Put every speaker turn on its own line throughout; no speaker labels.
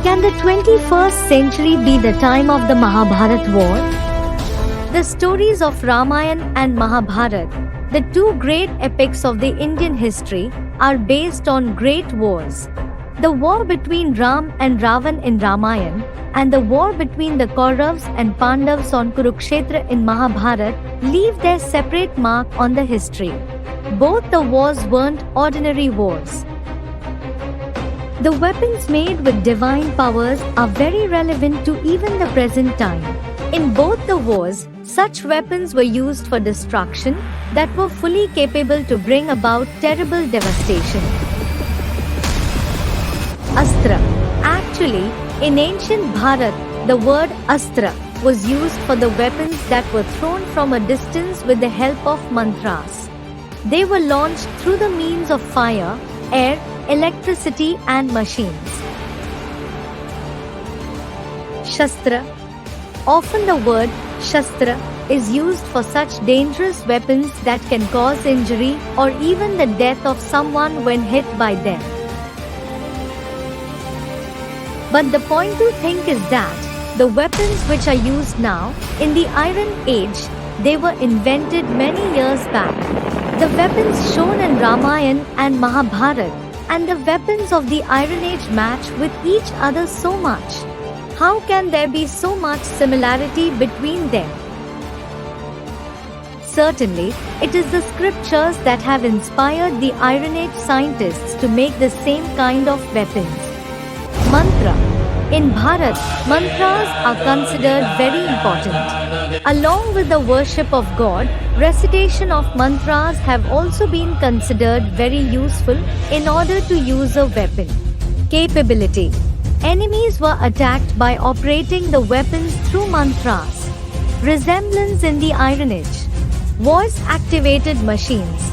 Can the 21st century be the time of the Mahabharat war? The stories of Ramayana and Mahabharata, the two great epics of the Indian history, are based on great wars. The war between Ram and Ravan in Ramayana, and the war between the Kauravas and Pandavas on Kurukshetra in Mahabharata leave their separate mark on the history. Both the wars weren't ordinary wars. The weapons made with divine powers are very relevant to even the present time. In both the wars, such weapons were used for destruction that were fully capable to bring about terrible devastation. Astra. Actually, in ancient Bharat, the word Astra was used for the weapons that were thrown from a distance with the help of mantras. They were launched through the means of fire, air, electricity and machines. Shastra. Often the word Shastra is used for such dangerous weapons that can cause injury or even the death of someone when hit by them. But the point to think is that the weapons which are used now, in the Iron Age, they were invented many years back. The weapons shown in Ramayana and Mahabharata and the weapons of the Iron Age match with each other so much. How can there be so much similarity between them? Certainly, it is the scriptures that have inspired the Iron Age scientists to make the same kind of weapons. Mantra. In Bharat, mantras are considered very important. Along with the worship of God, recitation of mantras have also been considered very useful in order to use a weapon. Capability. Enemies were attacked by operating the weapons through mantras. Resemblance in the Iron Age. Voice-activated machines.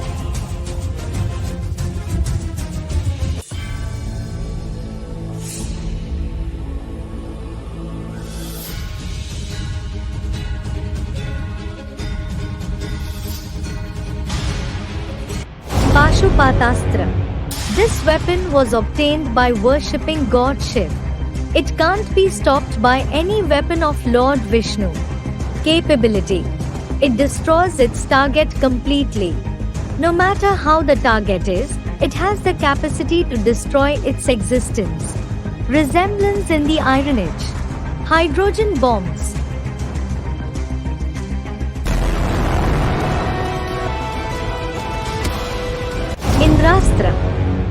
Pashupatastra. This weapon was obtained by worshipping God Shiv. It can't be stopped by any weapon of Lord Vishnu. Capability. It destroys its target completely. No matter how the target is, it has the capacity to destroy its existence. Resemblance in the Iron Age. Hydrogen bombs. Indrastra.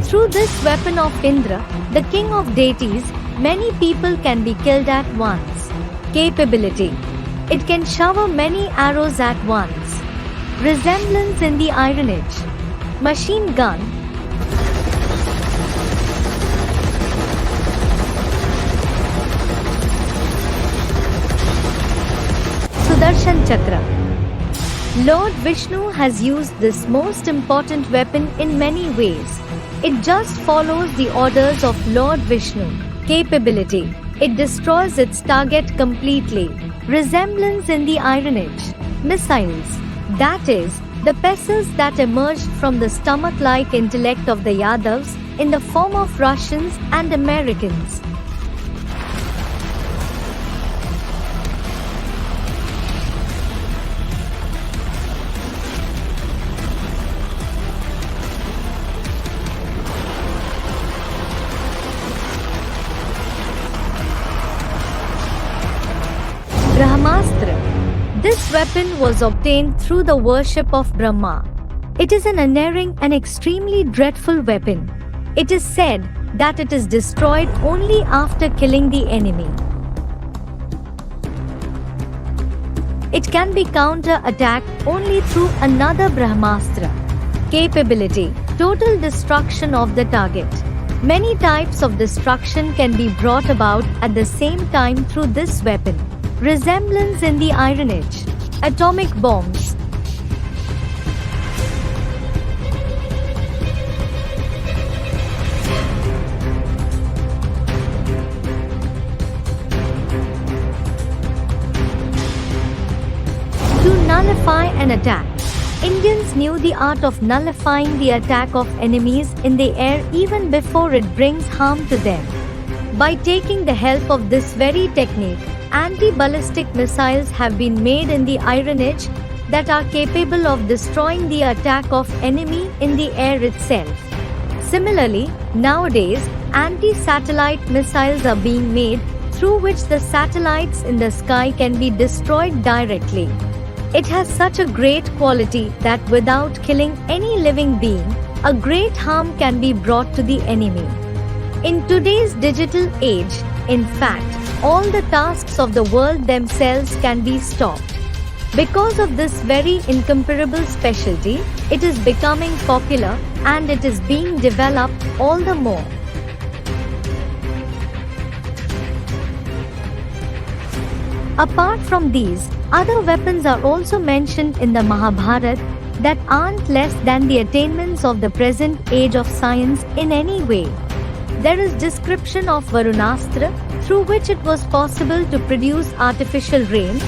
Through this weapon of Indra, the king of deities, many people can be killed at once. Capability. It can shower many arrows at once. Resemblance in the Iron Age. Machine gun. Sudarshan Chakra. Lord Vishnu has used this most important weapon in many ways. It just follows the orders of Lord Vishnu. Capability. It destroys its target completely. Resemblance in the Iron Age. Missiles. That is, the peasants that emerged from the stomach-like intellect of the Yadavs in the form of Russians and Americans. Brahmastra. This weapon was obtained through the worship of Brahma. It is an unerring and extremely dreadful weapon. It is said that it is destroyed only after killing the enemy. It can be counter-attacked only through another Brahmastra. Capability. Total destruction of the target. Many types of destruction can be brought about at the same time through this weapon. Resemblance in the Iron Age. Atomic bombs. To nullify an attack. Indians knew the art of nullifying the attack of enemies in the air even before it brings harm to them. By taking the help of this very technique, anti-ballistic missiles have been made in the Iron Age that are capable of destroying the attack of enemy in the air itself. Similarly, nowadays, anti-satellite missiles are being made through which the satellites in the sky can be destroyed directly. It has such a great quality that without killing any living being, a great harm can be brought to the enemy. In today's digital age, in fact, all the tasks of the world themselves can be stopped. Because of this very incomparable specialty, it is becoming popular and it is being developed all the more. Apart from these, other weapons are also mentioned in the Mahabharata that aren't less than the attainments of the present age of science in any way. There is description of Varunastra, through which it was possible to produce artificial rain.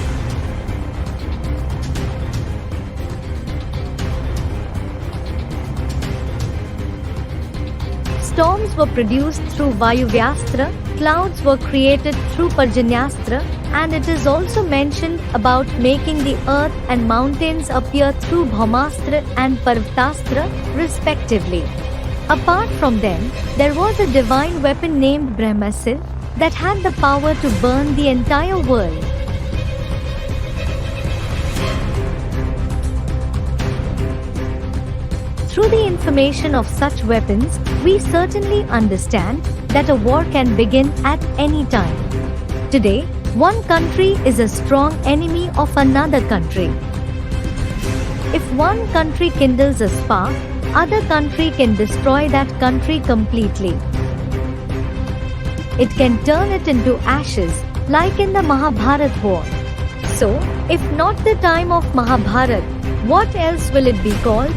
Storms were produced through Vayuvyastra, clouds were created through Parjanyastra, and it is also mentioned about making the earth and mountains appear through Bhaumastra and Parvatastra, respectively. Apart from them, there was a divine weapon named Brahmastra that had the power to burn the entire world. Through the information of such weapons, we certainly understand that a war can begin at any time. Today, one country is a strong enemy of another country. If one country kindles a spark, other country can destroy that country completely. It can turn it into ashes, like in the Mahabharata war. So, if not the time of Mahabharata, what else will it be called?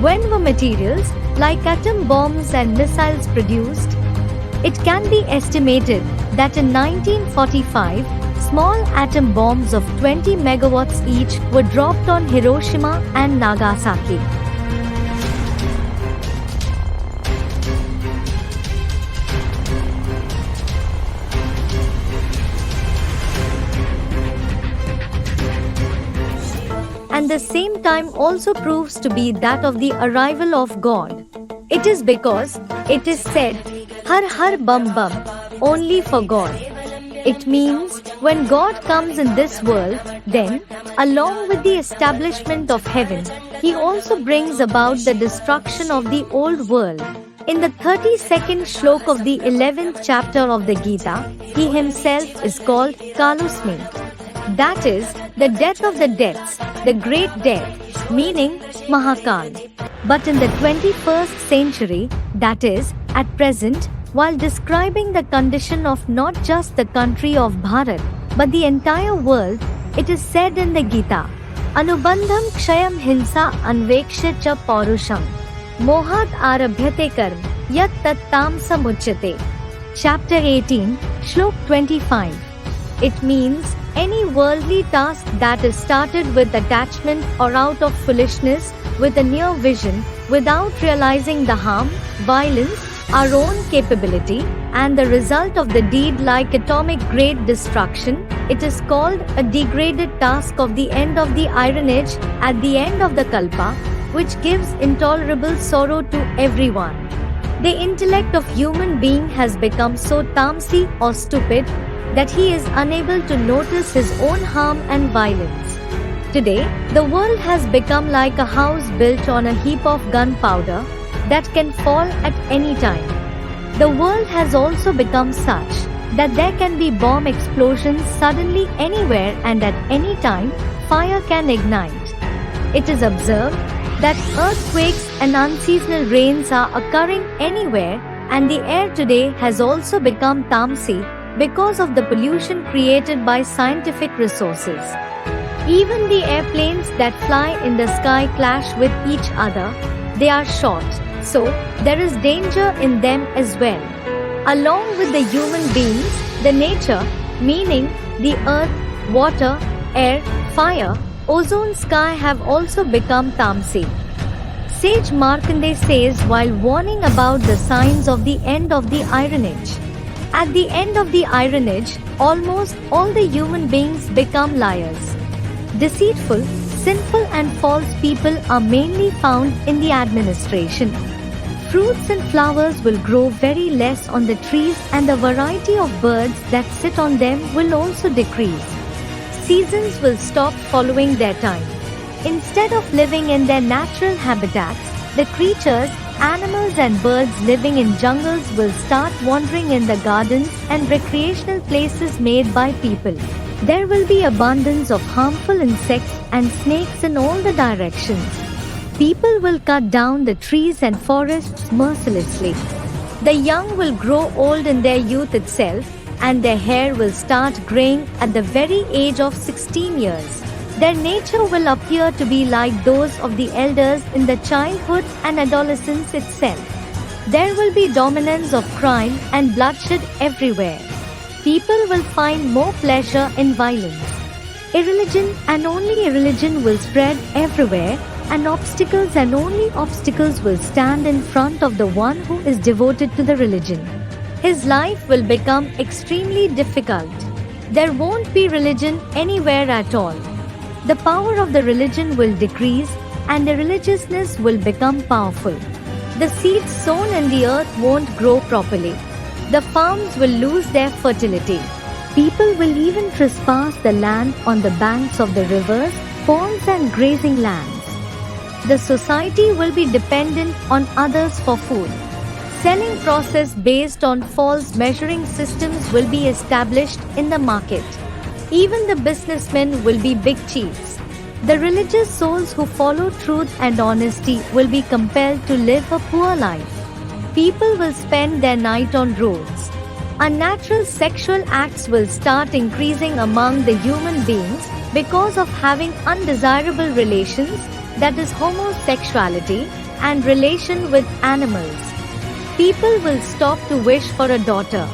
When were materials like atom bombs and missiles produced? It can be estimated that in 1945, small atom bombs of 20 megawatts each were dropped on Hiroshima and Nagasaki. And the same time also proves to be that of the arrival of God. It is because it is said, Har Har Bum Bum, only for God. It means when God comes in this world, then, along with the establishment of heaven, He also brings about the destruction of the old world. In the 32nd shlok of the 11th chapter of the Gita, He Himself is called Kalusmi. That is, the death of the deaths, the great death, meaning Mahakal. But in the 21st century, that is, at present, while describing the condition of not just the country of Bharat, but the entire world, it is said in the Gita, Anubandham kshayam hinsa anvekshya cha paurusham, mohat arabhyate karm, yat tattam samuchyate. Chapter 18, Shlok 25. It means, any worldly task that is started with attachment or out of foolishness, with a near vision, without realizing the harm, violence, our own capability, and the result of the deed like atomic grade destruction, it is called a degraded task of the end of the Iron Age, at the end of the Kalpa, which gives intolerable sorrow to everyone. The intellect of human being has become so tamsi or stupid that he is unable to notice his own harm and violence. Today, the world has become like a house built on a heap of gunpowder that can fall at any time. The world has also become such that there can be bomb explosions suddenly anywhere and at any time, fire can ignite. It is observed that earthquakes and unseasonal rains are occurring anywhere, and the air today has also become tamsi because of the pollution created by scientific resources. Even the airplanes that fly in the sky clash with each other. They are short, so there is danger in them as well. Along with the human beings, the nature, meaning the earth, water, air, fire, ozone sky have also become tamsi. Sage Markandeya says while warning about the signs of the end of the Iron Age, At the end of the Iron Age, almost all the human beings become liars. Deceitful, sinful and false people are mainly found in the administration. Fruits and flowers will grow very less on the trees and the variety of birds that sit on them will also decrease. Seasons will stop following their time. Instead of living in their natural habitats, the creatures, animals and birds living in jungles will start wandering in the gardens and recreational places made by people. There will be abundance of harmful insects and snakes in all the directions. People will cut down the trees and forests mercilessly. The young will grow old in their youth itself, and their hair will start graying at the very age of 16 years. Their nature will appear to be like those of the elders in the childhood and adolescence itself. There will be dominance of crime and bloodshed everywhere. People will find more pleasure in violence. Irreligion and only irreligion will spread everywhere, and obstacles and only obstacles will stand in front of the one who is devoted to the religion. His life will become extremely difficult. There won't be religion anywhere at all. The power of the religion will decrease, and the religiousness will become powerful. The seeds sown in the earth won't grow properly. The farms will lose their fertility. People will even trespass the land on the banks of the rivers, ponds and grazing lands. The society will be dependent on others for food. Selling process based on false measuring systems will be established in the market. Even the businessmen will be big chiefs. The religious souls who follow truth and honesty will be compelled to live a poor life. People will spend their night on roads. Unnatural sexual acts will start increasing among the human beings because of having undesirable relations, that is homosexuality, and relation with animals. People will stop to wish for a daughter.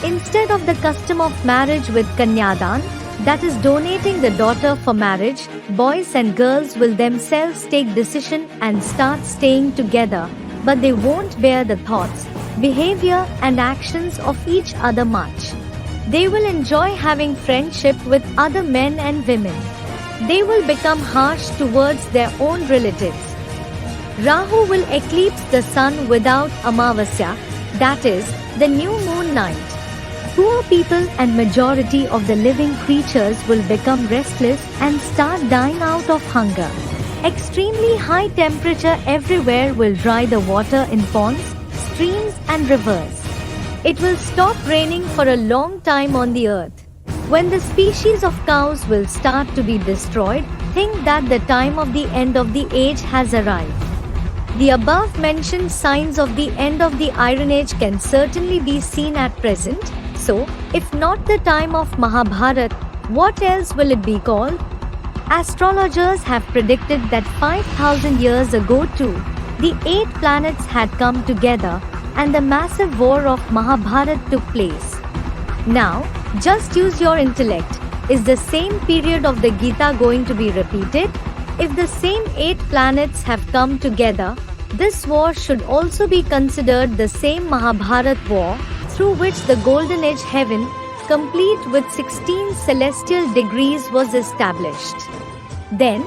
Instead of the custom of marriage with Kanyadan, that is donating the daughter for marriage, boys and girls will themselves take decision and start staying together, but they won't bear the thoughts, behavior and actions of each other much. They will enjoy having friendship with other men and women. They will become harsh towards their own relatives. Rahu will eclipse the sun without Amavasya, that is, the new moon night. Poor people and majority of the living creatures will become restless and start dying out of hunger. Extremely high temperature everywhere will dry the water in ponds, streams and rivers. It will stop raining for a long time on the earth. When the species of cows will start to be destroyed, think that the time of the end of the age has arrived. The above mentioned signs of the end of the Iron Age can certainly be seen at present. So, if not the time of Mahabharat, what else will it be called? Astrologers have predicted that 5,000 years ago too, the 8 planets had come together and the massive war of Mahabharat took place. Now, just use your intellect. Is the same period of the Gita going to be repeated? If the same 8 planets have come together, this war should also be considered the same Mahabharat war, through which the Golden Age heaven, complete with 16 celestial degrees, was established. Then,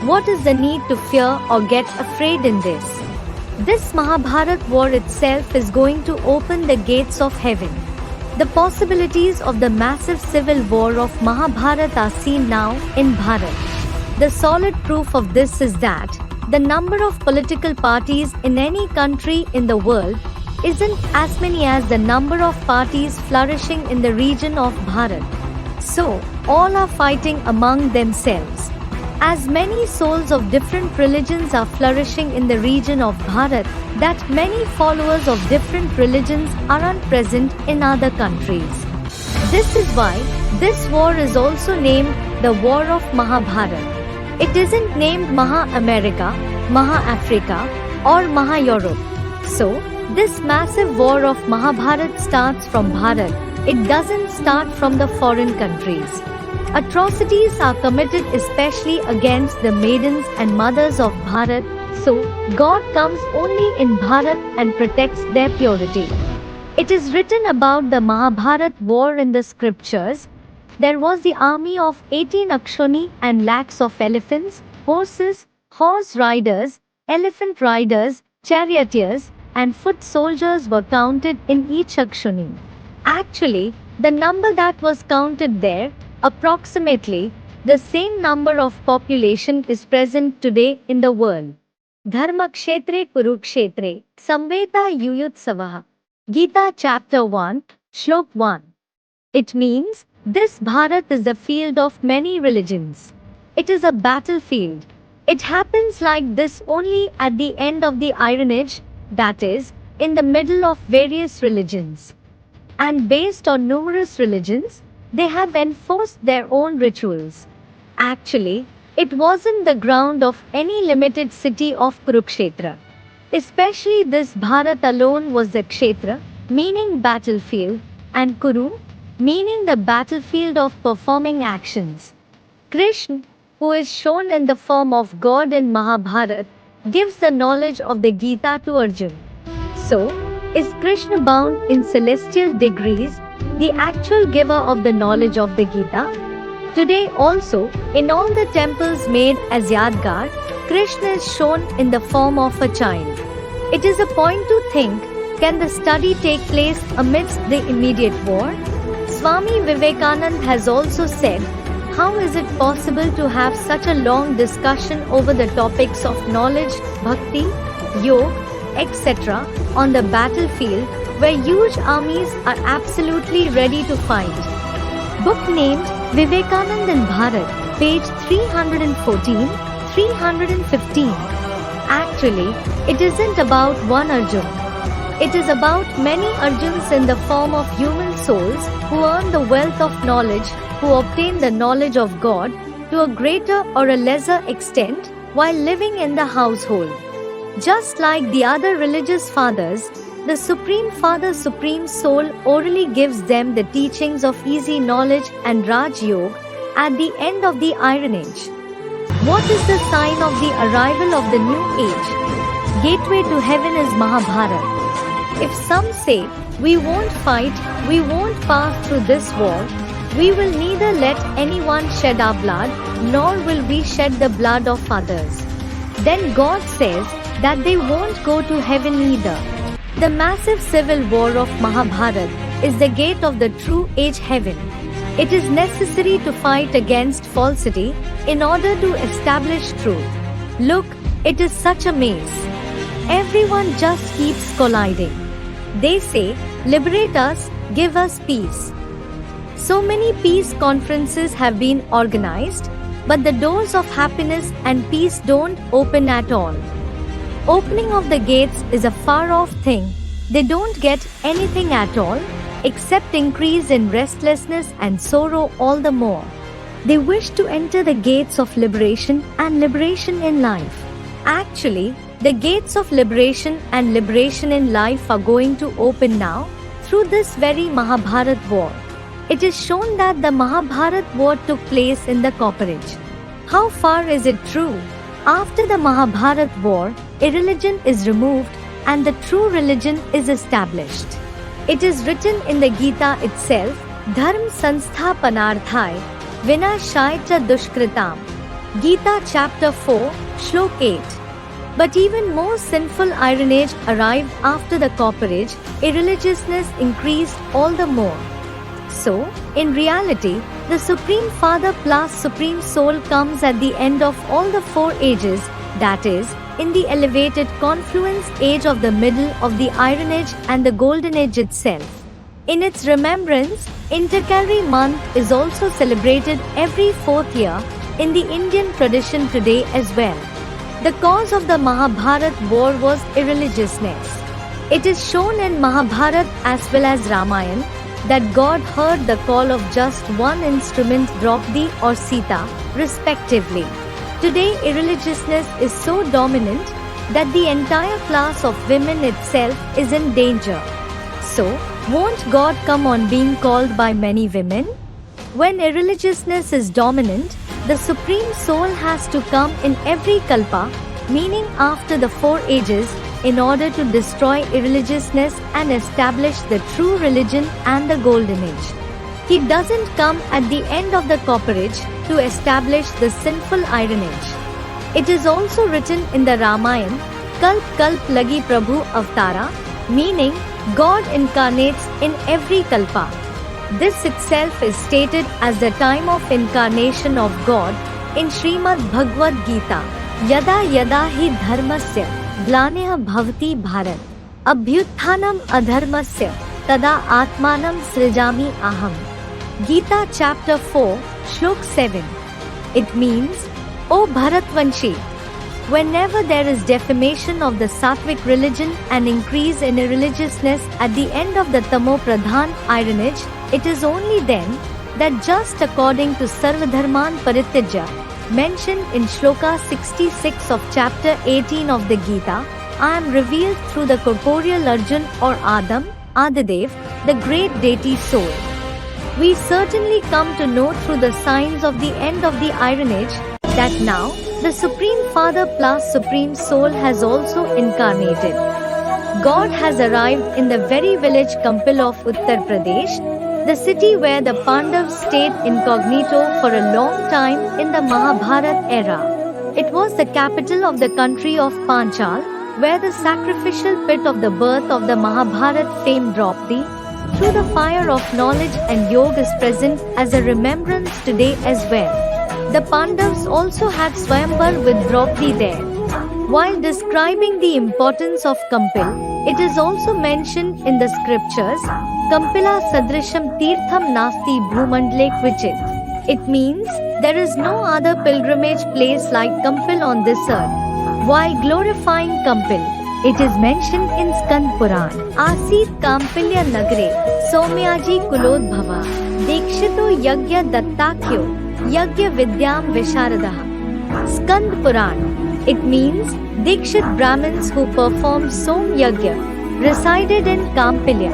what is the need to fear or get afraid in this? This Mahabharat war itself is going to open the gates of heaven. The possibilities of the massive civil war of Mahabharat are seen now in Bharat. The solid proof of this is that the number of political parties in any country in the world isn't as many as the number of parties flourishing in the region of Bharat. So, all are fighting among themselves. As many souls of different religions are flourishing in the region of Bharat, that many followers of different religions are present in other countries. This is why this war is also named the War of Mahabharat. It isn't named Maha-America, Maha-Africa or Maha-Europe. So, this massive war of Mahabharat starts from Bharat. It doesn't start from the foreign countries. Atrocities are committed especially against the maidens and mothers of Bharat, so God comes only in Bharat and protects their purity. It is written about the Mahabharat war in the scriptures. There was the army of 18 Akshoni and lakhs of elephants, horses, horse riders, elephant riders, charioteers, and foot soldiers were counted in each Akshoni. Actually, the number that was counted there, approximately the same number of population is present today in the world. Dharmakshetre Kurukshetre, Samveta Yuyutsavaha. Gita chapter 1, Shlok 1. It means, this Bharat is the field of many religions. It is a battlefield. It happens like this only at the end of the Iron Age, that is, in the middle of various religions. And based on numerous religions, they have enforced their own rituals. Actually, it wasn't the ground of any limited city of Kurukshetra. Especially this Bharat alone was the Kshetra, meaning battlefield, and Kuru, meaning the battlefield of performing actions. Krishna, who is shown in the form of God in Mahabharata, gives the knowledge of the Gita to Arjuna. So, is Krishna bound in celestial degrees, the actual giver of the knowledge of the Gita? Today also, in all the temples made as Yadgar, Krishna is shown in the form of a child. It is a point to think, can the study take place amidst the immediate war? Swami Vivekananda has also said, how is it possible to have such a long discussion over the topics of knowledge, bhakti, yoga, etc. on the battlefield where huge armies are absolutely ready to fight? Book named Vivekananda in Bharat, page 314, 315. Actually, it isn't about one Arjun. It is about many Arjuns in the form of human souls who earn the wealth of knowledge, who obtain the knowledge of God to a greater or a lesser extent while living in the household. Just like the other religious fathers, the Supreme Father, Supreme Soul orally gives them the teachings of easy knowledge and Raj Yoga at the end of the Iron Age. What is the sign of the arrival of the new age? Gateway to heaven is Mahabharata. If some say, we won't fight, we won't pass through this war, we will neither let anyone shed our blood, nor will we shed the blood of others. Then God says that they won't go to heaven either. The massive civil war of Mahabharata is the gate of the true age heaven. It is necessary to fight against falsity in order to establish truth. Look, it is such a maze. Everyone just keeps colliding. They say, liberate us, give us peace. So many peace conferences have been organized, but the doors of happiness and peace don't open at all. Opening of the gates is a far-off thing. They don't get anything at all, except increase in restlessness and sorrow all the more. They wish to enter the gates of liberation and liberation in life. Actually, the gates of liberation and liberation in life are going to open now through this very Mahabharat war. It is shown that the Mahabharat war took place in the copperage. How far is it true? After the Mahabharat war, irreligion is removed and the true religion is established. It is written in the Gita itself, Dharm Sansthapanarthai Vinashaya Dushkritam. Gita chapter 4, Shlok 8. But even more sinful Iron Age arrived after the Copper Age, irreligiousness increased all the more. So, in reality, the Supreme Father plus Supreme Soul comes at the end of all the four ages, that is, in the elevated confluence age of the middle of the Iron Age and the Golden Age itself. In its remembrance, Intercalary month is also celebrated every fourth year in the Indian tradition today as well. The cause of the Mahabharat war was irreligiousness. It is shown in Mahabharat as well as Ramayana that God heard the call of just one instrument, Draupadi or Sita, respectively. Today, irreligiousness is so dominant that the entire class of women itself is in danger. So, won't God come on being called by many women? When irreligiousness is dominant, the Supreme Soul has to come in every kalpa, meaning after the 4 ages, in order to destroy irreligiousness and establish the true religion and the golden age. He doesn't come at the end of the copper age to establish the sinful iron age. It is also written in the Ramayana, Kalp Kalp Lagi Prabhu Avatara, meaning God incarnates in every kalpa. This itself is stated as the time of incarnation of God in Srimad Bhagavad Gita. Yada yada hi dharmasya glaneh bhavati bharat abhyutthanam adharmasya tada atmanam srijami aham. Gita chapter 4, Shlok 7. It means, O Bharatvanshi, whenever there is defamation of the Sattvic religion and increase in irreligiousness at the end of the Tamo Pradhan iron age, it is only then that just according to Sarvadharman Parityajya, mentioned in Shloka 66 of chapter 18 of the Gita, I am revealed through the corporeal Arjun or Adam, Adidev, the great deity soul. We certainly come to know through the signs of the end of the Iron Age that now the Supreme Father plus Supreme Soul has also incarnated. God has arrived in the very village Kampil of Uttar Pradesh, the city where the Pandavas stayed incognito for a long time in the Mahabharat era. It was the capital of the country of Panchal, where the sacrificial pit of the birth of the Mahabharat famed Draupadi, through the fire of knowledge and yoga, is present as a remembrance today as well. The Pandavas also had Swayamvar with Draupadi there. While describing the importance of Kampil, it is also mentioned in the scriptures, Kampila Sadrisham Tirtham Nasti Bhumandle Kvichit. It means there is no other pilgrimage place like Kampil on this earth. While glorifying Kampil, it is mentioned in Skand Puran, Asit Kampilya Nagre, Somyaji Kulodbhava, Dekshito Yagya Dattakyo, Yagya Vidyam Visharadaha. Skand Puran. It means Dikshit Brahmins who performed Som Yagya resided in Kampilya.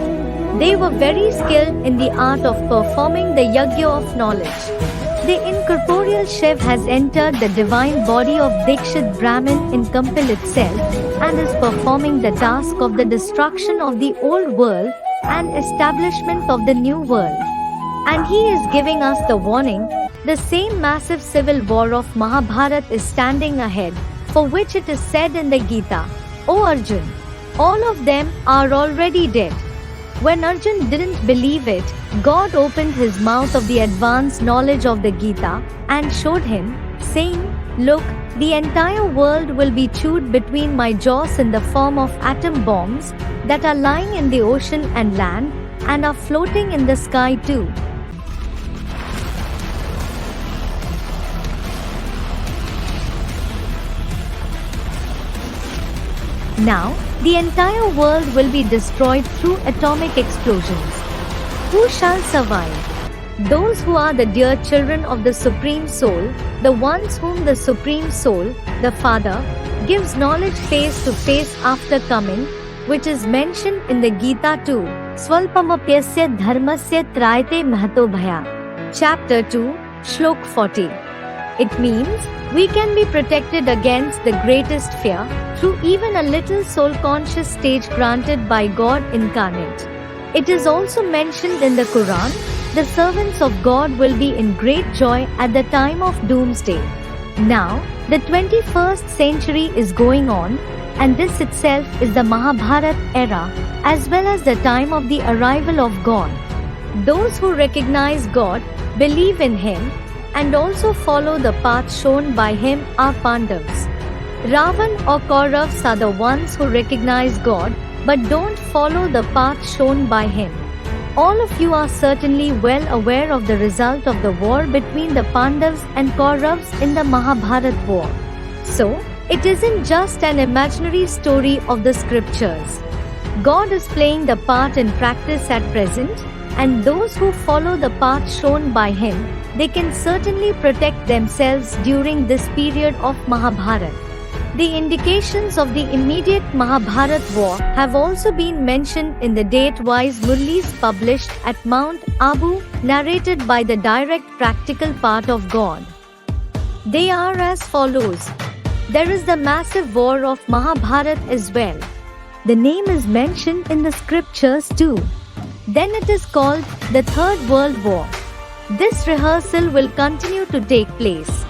They were very skilled in the art of performing the Yagya of knowledge. The incorporeal Shiv has entered the divine body of Dikshit Brahmin in Kampil itself and is performing the task of the destruction of the old world and establishment of the new world. And he is giving us the warning, the same massive civil war of Mahabharat is standing ahead, for which it is said in the Gita, O Arjun, all of them are already dead. When Arjun didn't believe it, God opened his mouth of the advanced knowledge of the Gita and showed him, saying, Look, the entire world will be chewed between my jaws in the form of atom bombs that are lying in the ocean and land and are floating in the sky too. Now, the entire world will be destroyed through atomic explosions. Who shall survive? Those who are the dear children of the Supreme Soul, the ones whom the Supreme Soul, the Father, gives knowledge face to face after coming, which is mentioned in the Gita too. Swalpamapyasya dharmasya trayate mahato bhaya. Chapter 2, Shlok 40. It means we can be protected against the greatest fear through even a little soul-conscious stage granted by God incarnate. It is also mentioned in the Quran, the servants of God will be in great joy at the time of doomsday. Now, the 21st century is going on, and this itself is the Mahabharat era, as well as the time of the arrival of God. Those who recognize God, believe in Him, and also follow the path shown by Him are Pandavas. Ravan or Kauravas are the ones who recognize God, but don't follow the path shown by Him. All of you are certainly well aware of the result of the war between the Pandavas and Kauravas in the Mahabharat war. So, it isn't just an imaginary story of the scriptures. God is playing the part in practice at present, and those who follow the path shown by Him, they can certainly protect themselves during this period of Mahabharat. The indications of the immediate Mahabharat war have also been mentioned in the date-wise Murlis published at Mount Abu, narrated by the direct practical part of God. They are as follows. There is the massive war of Mahabharat as well. The name is mentioned in the scriptures too. Then it is called the Third World War. This rehearsal will continue to take place.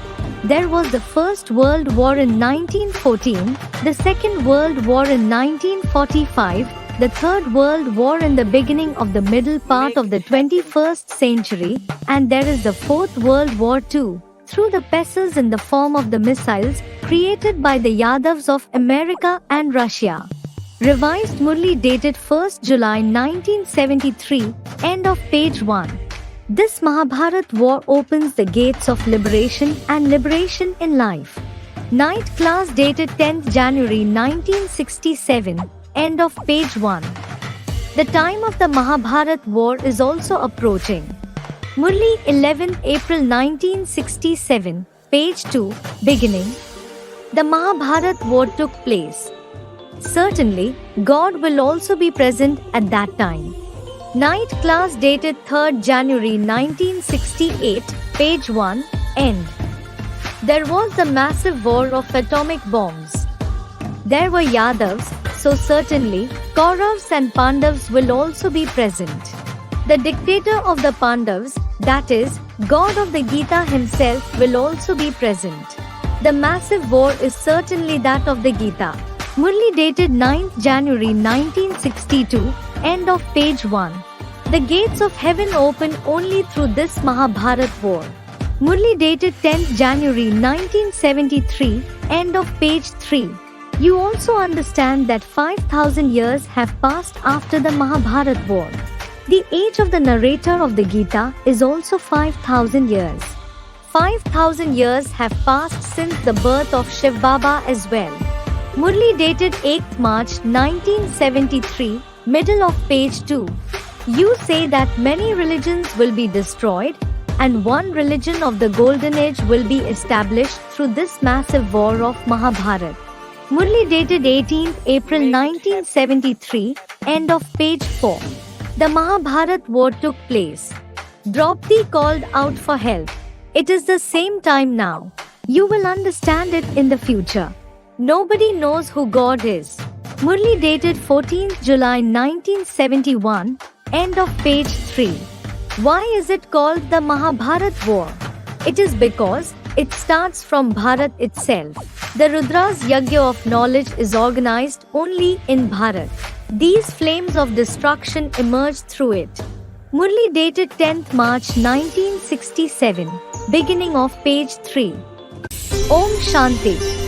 There was the First World War in 1914, the Second World War in 1945, the Third World War in the beginning of the middle part of the 21st century, and there is the Fourth World War too, through the pesos in the form of the missiles created by the Yadavs of America and Russia. Revised Murli dated 1st July 1973, end of page 1. This Mahabharat war opens the gates of liberation and liberation in life. Night class dated 10th January 1967, end of page 1. The time of the Mahabharat war is also approaching. Murli 11 April 1967, page 2, beginning. The Mahabharat war took place. Certainly, God will also be present at that time. Night class dated 3rd January 1968, page 1, end. There was the massive war of atomic bombs. There were Yadavs, so certainly, Kauravas and Pandavas will also be present. The dictator of the Pandavas, that is, God of the Gita himself, will also be present. The massive war is certainly that of the Gita. Murli dated 9th January 1962, end of page 1. The gates of heaven open only through this Mahabharat war. Murli dated 10th January 1973, end of page 3. You also understand that 5,000 years have passed after the Mahabharat war. The age of the narrator of the Gita is also 5,000 years. 5,000 years have passed since the birth of Shiv Baba as well. Murli dated 8th March 1973, middle of page 2. You say that many religions will be destroyed, and one religion of the golden age will be established through this massive war of Mahabharat. Murli dated 18th April 1973, end of page 4. The Mahabharat war took place. Draupadi called out for help. It is the same time now. You will understand it in the future. Nobody knows who God is. Murli dated 14th July 1971, end of page 3. Why is it called the Mahabharat war? It is because it starts from Bharat itself. The Rudra's Yagya of knowledge is organized only in Bharat. These flames of destruction emerged through it. Murli dated 10th March 1967, beginning of page 3. Om Shanti.